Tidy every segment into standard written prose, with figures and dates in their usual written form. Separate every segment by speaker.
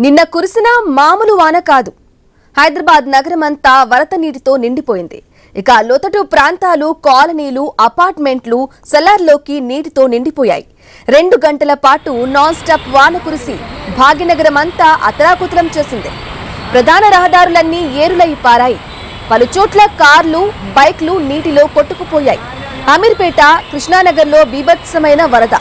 Speaker 1: నిన్న కురిసిన మామూలు వాన కాదు. హైదరాబాద్ నగరమంతా వరద నీటితో నిండిపోయింది. ఇక లోతట్టు ప్రాంతాలు, కాలనీలు, అపార్ట్మెంట్లు సెల్లార్లోకి నీటితో నిండిపోయాయి. 2 గంటల పాటు నాన్ స్టాప్ వాన కురిసి భాగ్యనగరమంతా అతలాకుతలం చేసింది. ప్రధాన రహదారులన్నీ ఏరులై పారాయి. పలుచోట్ల కార్లు, బైక్లు నీటిలో కొట్టుకుపోయాయి. అమీర్పేట, కృష్ణానగర్లో బీభత్సమైన వరద.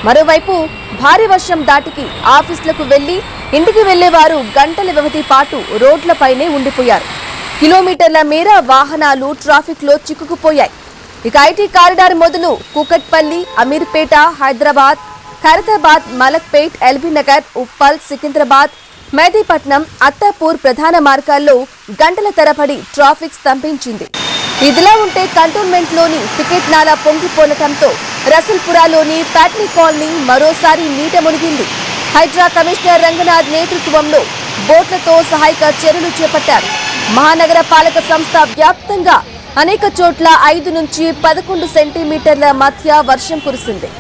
Speaker 1: మరోవైపు భారీ వర్షం దాటికి ఆఫీసులకు వెళ్లి ఇంటికి వెళ్లేవారు గంటల వ్యవధి పాటు రోడ్లపైనే ఉండిపోయారు. కిలోమీటర్ల మేర వాహనాలు ట్రాఫిక్ లో చిక్కుకుపోయాయి. ఇక ఐటీ కారిడార్ మొదలు కూకట్పల్లి, అమీర్పేట, హైదరాబాద్, ఖైరతాబాద్, మలక్పేట్, ఎల్బీ నగర్, ఉప్పల్, సికింద్రాబాద్, మెహదీపట్నం, అత్తాపూర్ ప్రధాన మార్గాల్లో గంటల తరబడి ట్రాఫిక్ స్తంభించింది. ఇదిలా ఉంటే కంటోన్మెంట్ లోని టికెట్ నాలా పొంగిపోలటంతో రసూల్పురాలోని ప్యాట్నీ కాలనీ మరోసారి నీట మునిగింది. హైడ్రా కమిషనర్ రంగనాథ్ నేతృత్వంలో బోట్లతో సహాయక చర్యలు చేపట్టారు. మహానగర పాలక సంస్థ వ్యాప్తంగా అనేక చోట్ల 5 నుంచి 11 సెంటీమీటర్ల మధ్య వర్షం కురిసింది.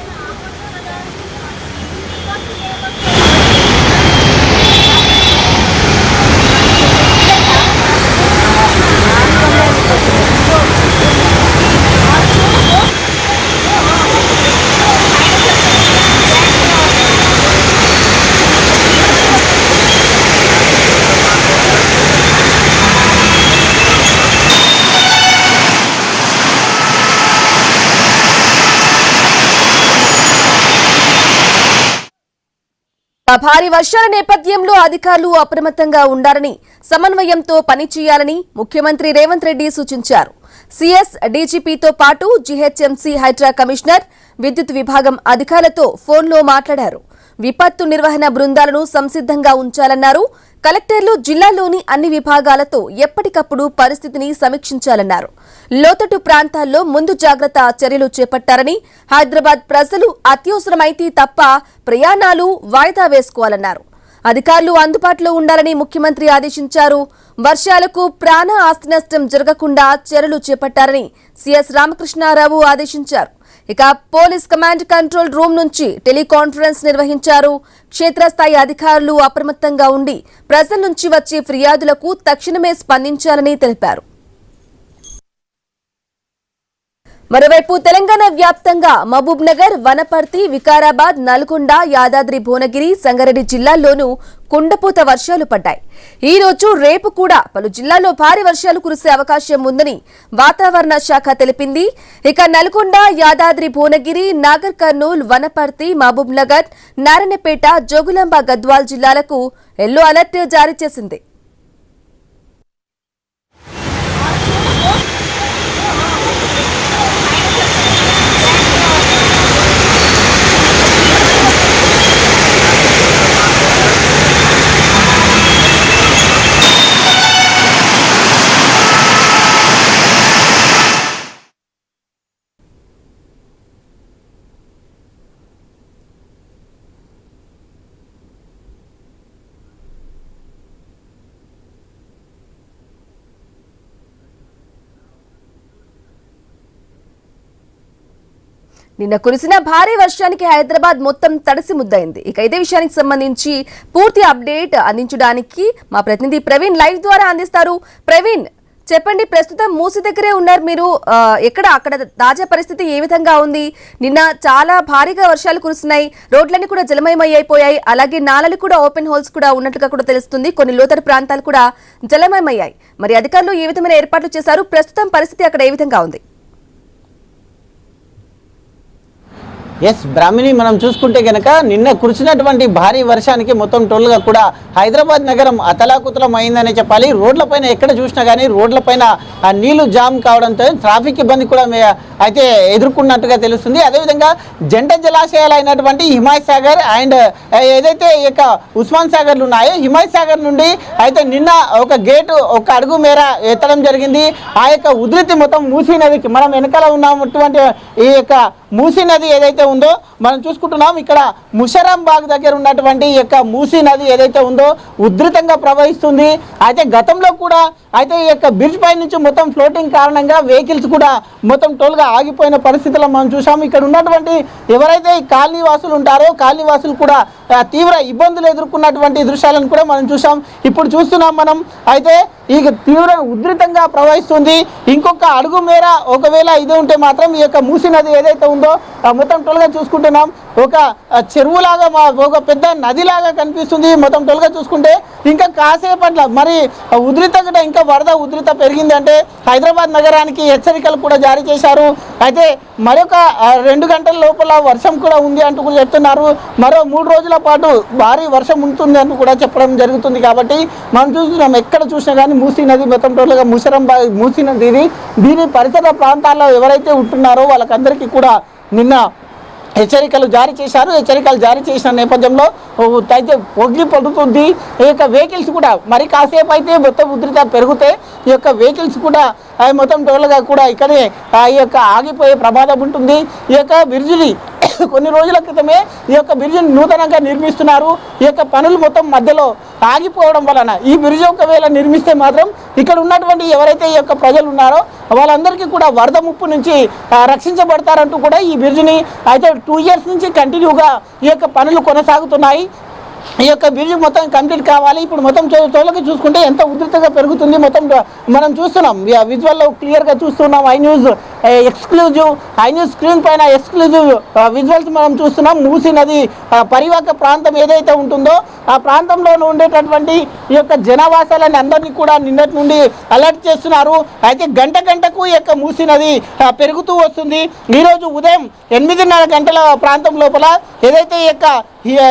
Speaker 1: భారీ వర్షాల నేపథ్యంలో అధికారులు అప్రమత్తంగా ఉండాలని, సమన్వయంతో పనిచేయాలని ముఖ్యమంత్రి రేవంత్ రెడ్డి సూచించారు. సీఎస్, డీజీపీతో పాటు జీహెచ్ఎంసీ, హైడ్రా కమిషనర్, విద్యుత్ విభాగం అధికారులతో ఫోన్లో మాట్లాడారు. విపత్తు నిర్వహణ బృందాలను సంసిద్ధంగా ఉంచాలన్నారు. కలెక్టర్లు జిల్లాలోని అన్ని విభాగాలతో ఎప్పటికప్పుడు పరిస్థితిని సమీక్షించాలన్నారు. లోతట్టు ప్రాంతాల్లో ముందు జాగ్రత్త చర్యలు చేపట్టారని, హైదరాబాద్ ప్రజలు అత్యవసరమైతే తప్ప ప్రయాణాలు వాయిదా వేసుకోవాలన్నారు. అధికారులు అందుబాటులో ఉండాలని ముఖ్యమంత్రి ఆదేశించారు. వర్షాలకు ప్రాణ ఆస్తి నష్టం జరగకుండా చర్యలు చేపట్టారని సీఎస్ రామకృష్ణారావు ఆదేశించారు. ఇక పోలీస్ కమాండ్ కంట్రోల్ రూమ్ నుంచి టెలికాన్ఫరెన్స్ నిర్వహించారు. క్షేత్రస్థాయి అధికారులు అప్రమత్తంగా ఉండి ప్రజల నుంచి వచ్చే ఫిర్యాదులకు తక్షణమే స్పందించాలని తెలిపారు. మరోవైపు తెలంగాణ వ్యాప్తంగా మహబూబ్ నగర్, వనపర్తి, వికారాబాద్, నల్గొండ, యాదాద్రి భువనగిరి, సంగారెడ్డి జిల్లాల్లోనూ కుండపోత వర్షాలు పడ్డాయి. ఈ రోజు, రేపు కూడా పలు జిల్లాల్లో భారీ వర్షాలు కురిసే అవకాశం ఉందని వాతావరణ శాఖ తెలిపింది. ఇక నల్గొండ, యాదాద్రి భువనగిరి, నాగర్ కర్నూల్, వనపర్తి, మహబూబ్ నగర్, నారాయణపేట, జోగులాంబ, గద్వాల్ జిల్లాలకు ఎల్లో అలర్ట్ జారీ చేసింది. నిన్న కురిసిన భారీ వర్షానికి హైదరాబాద్ మొత్తం తడిసి ముద్దయింది. ఇక ఇదే విషయానికి సంబంధించి పూర్తి అప్డేట్ అందించడానికి మా ప్రతినిధి ప్రవీణ్ లైవ్ ద్వారా అందిస్తారు. ప్రవీణ్, చెప్పండి, ప్రస్తుతం మూసి దగ్గరే ఉన్నారు మీరు. అక్కడ తాజా పరిస్థితి ఏ విధంగా ఉంది? నిన్న చాలా భారీగా వర్షాలు కురుస్తున్నాయి, రోడ్లన్నీ కూడా జలమయమైపోయాయి, అలాగే నాలలు కూడా ఓపెన్ హోల్స్ కూడా ఉన్నట్టుగా కూడా తెలుస్తుంది. కొన్ని లోతట్టు ప్రాంతాలు కూడా జలమయమయ్యాయి. మరి అధికారులు ఏ విధమైన ఏర్పాట్లు చేశారు? ప్రస్తుతం పరిస్థితి అక్కడ ఏ విధంగా ఉంది?
Speaker 2: ఎస్ బ్రాహ్మిణి, మనం చూసుకుంటే కనుక నిన్న కురిసినటువంటి భారీ వర్షానికి మొత్తం టోల్గా కూడా హైదరాబాద్ నగరం అతలాకుతలం అయిందనే చెప్పాలి. రోడ్లపైన ఎక్కడ చూసినా కానీ రోడ్లపైన నీళ్లు జామ్ కావడంతో ట్రాఫిక్ ఇబ్బంది కూడా అయితే ఎదుర్కొన్నట్టుగా తెలుస్తుంది. అదేవిధంగా జంట జలాశయాలు అయినటువంటి హిమాయత్ సాగర్ అండ్ ఏదైతే ఇక ఉస్మాన్ సాగర్లు ఉన్నాయో, హిమాయత్ సాగర్ నుండి అయితే నిన్న ఒక గేటు 1 అడుగు మేర ఎత్తడం జరిగింది. ఆ యొక్క ఉధృతి మొత్తం మూసీ నదికి మనం వెనకాల ఉన్నటువంటి ఈ యొక్క మూసీ నది ఏదైతే ఉందో మనం చూసుకుంటున్నాం. ఇక్కడ ముషరాంబాగ్ దగ్గర ఉన్నటువంటి ఈ యొక్క మూసీ నది ఏదైతే ఉందో ఉధృతంగా ప్రవహిస్తుంది. అయితే గతంలో కూడా అయితే ఈ యొక్క బ్రిడ్జ్ పై నుంచి మొత్తం ఫ్లోటింగ్ కారణంగా వెహికల్స్ కూడా మొత్తం టోల్గా ఆగిపోయిన పరిస్థితుల్లో మనం చూసాం. ఇక్కడ ఉన్నటువంటి ఎవరైతే ఈ కాలనీ వాసులు ఉంటారో కాలనీ వాసులు కూడా తీవ్ర ఇబ్బందులు ఎదుర్కొన్నటువంటి దృశ్యాలను కూడా మనం చూసాం. ఇప్పుడు చూస్తున్నాం మనం. అయితే ఈ తీవ్ర ఉధృతంగా ప్రవహిస్తుంది. ఇంకొక అడుగు మేర ఒకవేళ ఇది ఉంటే మాత్రం ఈ యొక్క మూసీ నది ఏదైతే ఉందో మొత్తం టోల్గా చూసుకుంటున్నాం ఒక చెరువులాగా ఒక పెద్ద నదిలాగా కనిపిస్తుంది. మొత్తం టోల్గా చూసుకుంటే ఇంకా కాసేపట్ల మరి ఉధృతంగా ఇంకా వరద ఉధృత పెరిగిందంటే హైదరాబాద్ నగరానికి హెచ్చరికలు కూడా జారీ చేశారు. అయితే మరొక 2 గంటల లోపల వర్షం కూడా ఉంది అంటూ కూడా చెప్తున్నారు. మరో 3 రోజుల పాటు భారీ వర్షం ఉంటుంది అంటూ కూడా చెప్పడం జరుగుతుంది. కాబట్టి మనం చూస్తున్నాం ఎక్కడ చూసినా కానీ మూసీ నది మొత్తం టోల్గా మూసీ నది ఇది. దీని పరిసర ప్రాంతాల్లో ఎవరైతే ఉంటున్నారో వాళ్ళకందరికీ కూడా నిన్న హెచ్చరికలు జారీ చేశారు. హెచ్చరికలు జారీ చేసిన నేపథ్యంలో అయితే పొగిలి పడుతుంది. ఈ యొక్క వెహికల్స్ కూడా మరి కాసేపు అయితే మొత్తం ఉధృత పెరిగితే ఈ యొక్క వెహికల్స్ కూడా మొత్తం టోల్గా కూడా ఇక్కడే ఈ యొక్క ఆగిపోయే ప్రమాదం ఉంటుంది. ఈ యొక్క బ్రిడ్జిని కొన్ని రోజుల క్రితమే ఈ యొక్క బ్రిడ్జిని నూతనంగా నిర్మిస్తున్నారు. ఈ యొక్క పనులు మొత్తం మధ్యలో ఆగిపోవడం వలన ఈ బ్రిడ్జి ఒకవేళ నిర్మిస్తే మాత్రం ఇక్కడ ఉన్నటువంటి ఎవరైతే ఈ యొక్క ప్రజలు ఉన్నారో వాళ్ళందరికీ కూడా వరద ముప్పు నుంచి రక్షించబడతారంటూ కూడా ఈ బ్రిడ్జిని అయితే 2 ఇయర్స్ నుంచి కంటిన్యూగా ఈ యొక్క పనులు కొనసాగుతున్నాయి. ఈ యొక్క బ్రిడ్జ్ మొత్తం కంప్లీట్ కావాలి. ఇప్పుడు మొత్తం తోలకి చూసుకుంటే ఎంత ఉధృతంగా పెరుగుతుంది మొత్తం మనం చూస్తున్నాం. విజువల్లో క్లియర్గా చూస్తున్నాం. ఐ న్యూస్ స్క్రీన్ పైన ఎక్స్క్లూజివ్ విజువల్స్ మనం చూస్తున్నాం. మూసీ నది పరివాహక ప్రాంతం ఏదైతే ఉంటుందో ఆ ప్రాంతంలో ఉండేటటువంటి ఈ యొక్క జనావాసాలని అందరినీ కూడా నిన్నటి నుండి అలర్ట్ చేస్తున్నారు. అయితే గంటకు ఈ యొక్క మూసీ నది పెరుగుతూ వస్తుంది. ఈరోజు ఉదయం 8:30 గంటల ప్రాంతం లోపల ఏదైతే ఈ యొక్క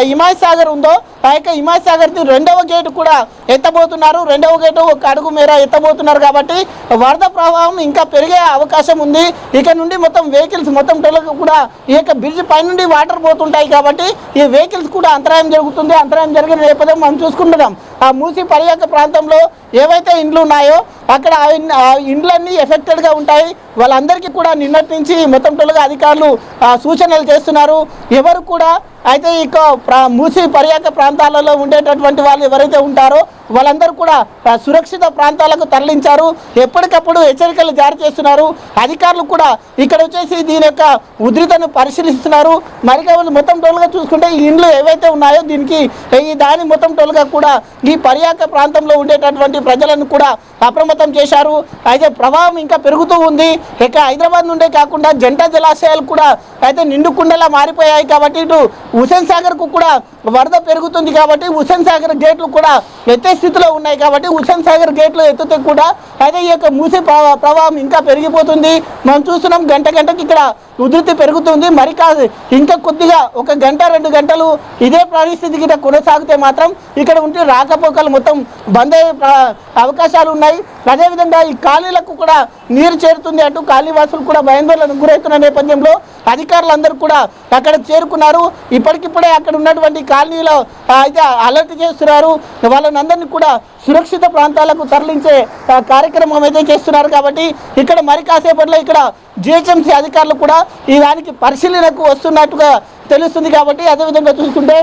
Speaker 2: హిమాయత్ సాగర్ ఉందో ఆ యొక్క హిమాయత్ సాగర్ది 2వ గేటు కూడా ఎత్తబోతున్నారు. 2వ గేటు ఒక అడుగు మేర ఎత్తబోతున్నారు. కాబట్టి వరద ప్రవాహం ఇంకా పెరిగే అవకాశం ఉంది. ఇక నుండి మొత్తం వెహికల్స్ మొత్తం టోలకు కూడా ఈ యొక్క బ్రిడ్జ్ పైనుండి వాటర్ పోతుంటాయి. కాబట్టి ఈ వెహికల్స్ కూడా అంతరాయం జరుగుతుంది. అంతరాయం జరిగిన నేపథ్యం మనం చూసుకుంటున్నాం. ఆ మూసీ పరివాహక ప్రాంతంలో ఏవైతే ఇండ్లు ఉన్నాయో అక్కడ ఆ ఇండ్లన్నీ ఎఫెక్టెడ్గా ఉంటాయి. వాళ్ళందరికీ కూడా నిన్నటి నుంచి మొత్తం టోలుగా అధికారులు సూచనలు చేస్తున్నారు. ఎవరు కూడా అయితే ఇక మూసీ పరివాహక ప్రాంతాలలో ఉండేటటువంటి వాళ్ళు ఎవరైతే ఉంటారో వాళ్ళందరూ కూడా సురక్షిత ప్రాంతాలకు తరలించారు. ఎప్పటికప్పుడు హెచ్చరికలు జారీ చేస్తున్నారు. అధికారులు కూడా ఇక్కడ వచ్చేసి దీని యొక్క ఉధృతను పరిశీలిస్తున్నారు. మరి మొత్తం టోలుగా చూసుకుంటే ఈ ఇండ్లు ఏవైతే ఉన్నాయో దీనికి దాని మొత్తం టోలుగా కూడా ఈ పరివాహక ప్రాంతంలో ఉండేటటువంటి ప్రజలను కూడా అప్రమత్తం చేశారు. అయితే ప్రవాహం ఇంకా పెరుగుతూ ఉంది. ఇక హైదరాబాద్ నుండే కాకుండా జంట జలాశయాలు కూడా అయితే నిండుకుండలా మారిపోయాయి. కాబట్టి ఇటు హుస్సేన్ సాగర్కు కూడా వరద పెరుగుతుంది. కాబట్టి హుస్సేన్ సాగర్ గేట్లు కూడా ఎత్తే స్థితిలో ఉన్నాయి. కాబట్టి హుస్సేన్ సాగర్ గేట్లు ఎత్తితే కూడా అయితే ఈ యొక్క మూసీ ప్రవాహం ఇంకా పెరిగిపోతుంది. మనం చూస్తున్నాం గంటకి ఇక్కడ ఉధృతి పెరుగుతుంది. మరి కాదు ఇంకా కొద్దిగా 1 గంట 2 గంటలు ఇదే పరిస్థితి కింద కొనసాగితే మాత్రం ఇక్కడ ఉంటే రాకపోకలు మొత్తం బంద్ అయ్యే అవకాశాలు ఉన్నాయి. అదేవిధంగా ఈ కాలనీలకు కూడా నీరు చేరుతుంది అంటూ కాలనీవాసులు కూడా భయాందోళనకు గురవుతున్న నేపథ్యంలో అధికారులందరూ కూడా అక్కడ చేరుకున్నారు. ఇప్పటికిప్పుడే అక్కడ ఉన్నటువంటి కాలనీలో అయితే అలర్ట్ చేస్తున్నారు. వాళ్ళందరినీ కూడా సురక్షిత ప్రాంతాలకు తరలించే కార్యక్రమం అయితే చేస్తున్నారు. కాబట్టి ఇక్కడ మరి కాసేపట్లో ఇక్కడ జిహెచ్ఎంసీ అధికారులు కూడా ఈ దానికి పరిశీలనకు వస్తున్నట్టుగా తెలుస్తుంది. కాబట్టి అదేవిధంగా చూసుకుంటే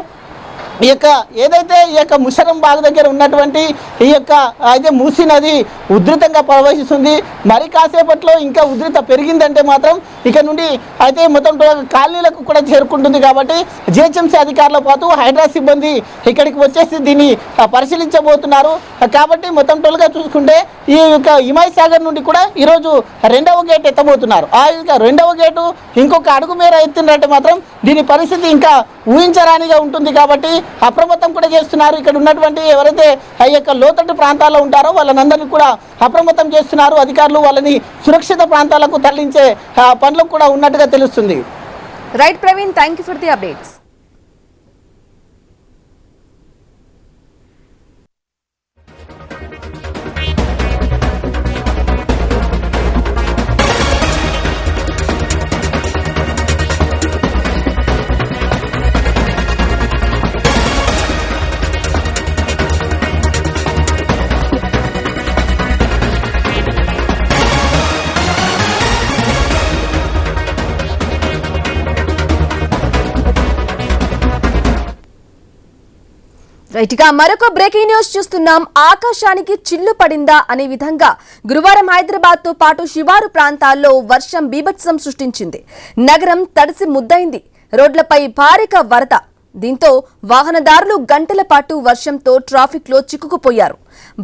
Speaker 2: ఈ యొక్క ఏదైతే ఈ యొక్క ముషరాంబాగ్ దగ్గర ఉన్నటువంటి ఈ యొక్క అయితే మూసీ నది ఉధృతంగా ప్రవహిస్తుంది. మరి కాసేపట్లో ఇంకా ఉధృత పెరిగిందంటే మాత్రం ఇక నుండి అయితే మొత్తం కాలనీలకు కూడా చేరుకుంటుంది. కాబట్టి జిహెచ్ఎంసీ అధికారులతో పాటు హైడ్రా సిబ్బంది ఇక్కడికి వచ్చేసి దీన్ని పరిశీలించబోతున్నారు. కాబట్టి మొత్తం టోల్గా చూసుకుంటే ఈ యొక్క హిమాయత్ సాగర్ నుండి కూడా ఈరోజు 2వ గేట్ ఎత్తబోతున్నారు. ఆ యొక్క 2వ గేటు ఇంకొక అడుగు మేర ఎత్తిందంటే మాత్రం దీని పరిస్థితి ఇంకా ఊహించరానిగా ఉంటుంది. కాబట్టి అప్రమత్తం కూడా చేస్తున్నారు. ఇక్కడ ఉన్నటువంటి ఎవరైతే ఆ యొక్క లోతట్టు ప్రాంతాల్లో ఉంటారో వాళ్ళందరినీ కూడా అప్రమత్తం చేస్తున్నారు అధికారులు. వాళ్ళని సురక్షిత ప్రాంతాలకు తరలించే పనులు కూడా ఉన్నట్టుగా తెలుస్తుంది.
Speaker 1: Right Praveen, thank you for the updates. రైట్గా మరొక బ్రేకింగ్ న్యూస్ చూస్తున్నాం. ఆకాశానికి చిల్లు పడిందా అనే విధంగా గురువారం హైదరాబాద్ తో పాటు శివారు ప్రాంతాల్లో వర్షం బీభత్సం సృష్టించింది. నగరం తడిసి ముద్దైంది. రోడ్లపై భారీగా వరద. దీంతో వాహనదారులు గంటల పాటు వర్షంతో ట్రాఫిక్ లో చిక్కుకుపోయారు.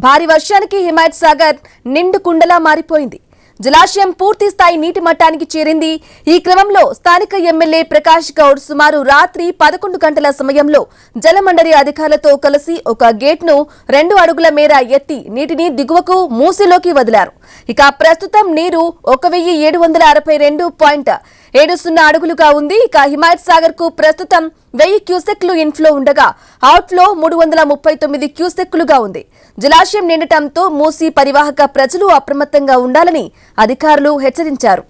Speaker 1: భారీ వర్షానికి హిమాయత్ సాగర్ నిండు కుండలా మారిపోయింది. జలాశయం పూర్తి స్థాయి నీటి మట్టానికి చేరింది. ఈ క్రమంలో స్థానిక ఎమ్మెల్యే ప్రకాష్ గౌడ్ సుమారు రాత్రి 11 గంటల సమయంలో జలమండలి అధికారులతో కలిసి ఒక గేట్ను 2 అడుగుల మేర ఎత్తి నీటిని దిగువకు మూసిలోకి వదిలారు. ఇక ప్రస్తుతం నీరు 1762.70 అడుగులుగా ఉంది. ఇక హిమాయత్ సాగర్ కు ప్రస్తుతం 1000 క్యూసెక్లు ఇన్ఫ్లో ఉండగా అవుట్ఫ్లో 339 క్యూసెక్లుగా ఉంది. జలాశయం నిండటంతో మూసీ పరివాహక ప్రజలు అప్రమత్తంగా ఉండాలని అధికారులు హెచ్చరించారు.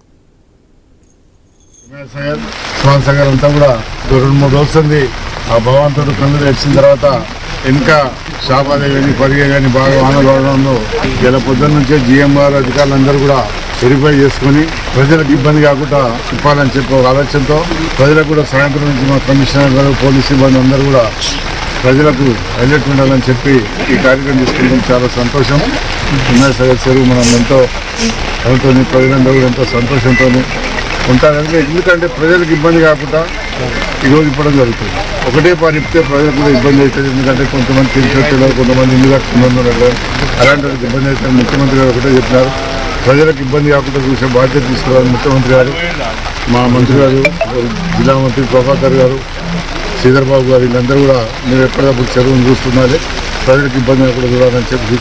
Speaker 3: సాగర్ అంతా కూడా 2-3 రోజులు ఆ భగవంతుడు కళ్ళు తెచ్చిన తర్వాత ఇంకా షాపాదే కానీ పరిగే కానీ బాగా వానలు పడడంలో ఇలా పొద్దున్న నుంచే జిఎంఆర్ అధికారులందరూ కూడా వెరిఫై చేసుకుని ప్రజలకు ఇబ్బంది కాకుండా ఇవ్వాలని చెప్పి ఒక ఆలోచనతో ప్రజలకు కూడా సాయంత్రం నుంచి మా కమిషనర్ గారు పోలీస్ సిబ్బంది అందరూ కూడా ప్రజలకు హైలైట్ ఉండాలని చెప్పి ఈ కార్యక్రమం తీసుకుంటాం. చాలా సంతోషం. హిమాయత్ సాగర్ చెరువు మనం ఎంతో అనుకుని ప్రజలందరూ కూడా ఎంతో సంతోషంతో ఉంటారంటే ఎందుకంటే ప్రజలకు ఇబ్బంది కాకుండా ఈరోజు ఇవ్వడం జరుగుతుంది. ఒకటే పారి ఇప్పితే ప్రజలకు కూడా ఇబ్బంది అవుతుంది. ఎందుకంటే కొంతమంది తెలిసి కొంతమంది ఇల్లు కట్టుకున్నారు, అలాంటి వాళ్ళకి ఇబ్బంది అవుతుంది. ముఖ్యమంత్రి గారు ఒకటే చెప్పినారు, ప్రజలకు ఇబ్బంది కాకుండా చూసే బాధ్యత తీసుకోవాలని ముఖ్యమంత్రి గారు, మా మంత్రి గారు, జిల్లా మంత్రి ప్రభాకర్ గారు, శ్రీధర్ బాబు గారు వీళ్ళందరూ కూడా మీరు ఎప్పటికప్పుడు చెరువును చూస్తున్నారు, ప్రజలకు ఇబ్బంది కాకుండా చూడాలని చెప్పి